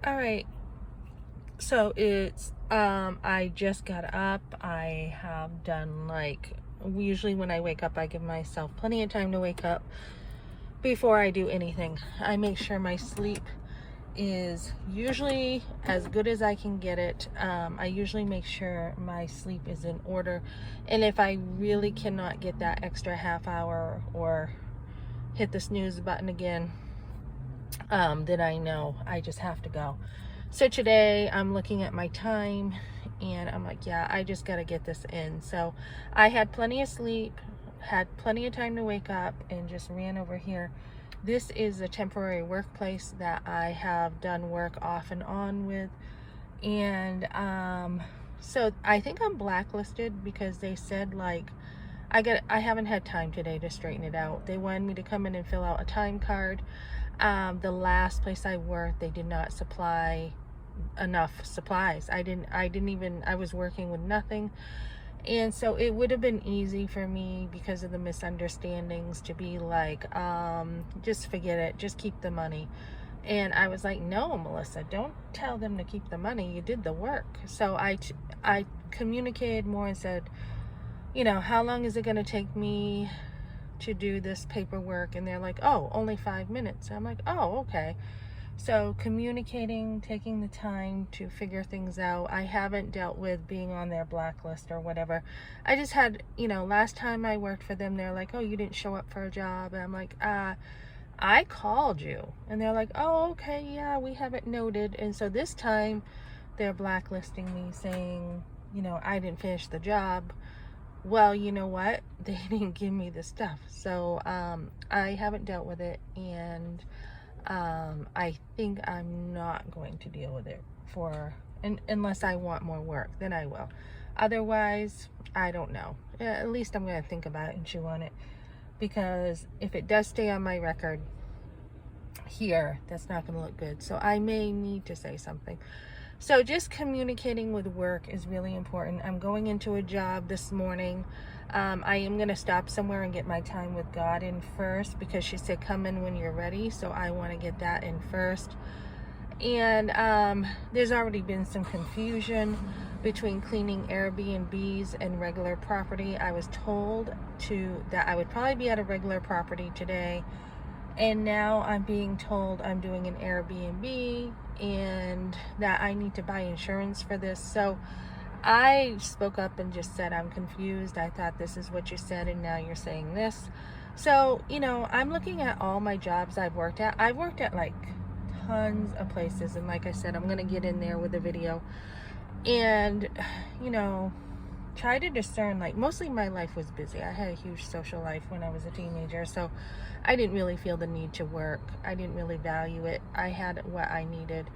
All right. So I just got up. I have done usually when I wake up, I give myself plenty of time to wake up before I do anything. I make sure my sleep is usually as good as I can get it. I usually make sure my sleep is in order. And if I really cannot get that extra half hour or hit the snooze button again, then I know I just have to go. So today I'm looking at my time and I'm like, yeah, I just got to get this in. So I had plenty of sleep, had plenty of time to wake up, and just ran over here. This is a temporary workplace that I have done work off and on with. And so I think I'm blacklisted because they said I haven't had time today to straighten it out. They wanted me to come in and fill out a time card. The last place I worked, they did not supply enough supplies. I was working with nothing. And so it would have been easy for me because of the misunderstandings to be like, just forget it, just keep the money. And I was like, no, Melissa, don't tell them to keep the money. You did the work. So I communicated more and said, how long is it going to take me to do this paperwork? And they're like, oh, only 5 minutes. I'm like, oh, okay. So communicating, taking the time to figure things out. I haven't dealt with being on their blacklist or whatever. I just had, last time I worked for them, they're like, oh, you didn't show up for a job. And I'm like, I called you. And they're like, oh, okay, yeah, we have it noted. And so this time they're blacklisting me, saying, I didn't finish the job. Well, you know what? They didn't give me the stuff. So I haven't dealt with it, and I think I'm not going to deal with it unless I want more work, then I will. Otherwise, I don't know. At least I'm going to think about it and chew on it, because if it does stay on my record here, that's not going to look good. So I may need to say something. So just communicating with work is really important. I'm going into a job this morning. I am going to stop somewhere and get my time with God in first, because she said come in when you're ready. So I want to get that in first. And there's already been some confusion between cleaning Airbnbs and regular property. I was told that I would probably be at a regular property today, and now I'm being told I'm doing an Airbnb and that I need to buy insurance for this. So I spoke up and just said, I'm confused. I thought this is what you said, and now you're saying this. So, I'm looking at all my jobs I've worked at. I've worked at tons of places. And like I said, I'm going to get in there with a video and, try to discern. Mostly my life was busy. I had a huge social life when I was a teenager, so I didn't really feel the need to work. I didn't really value it. I had what I needed.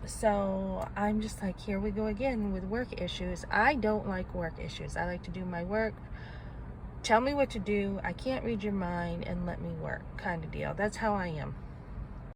So I'm just like, here we go again with work issues. I don't like work issues. I like to do my work. Tell me what to do. I can't read your mind and let me work, kind of deal. That's how I am.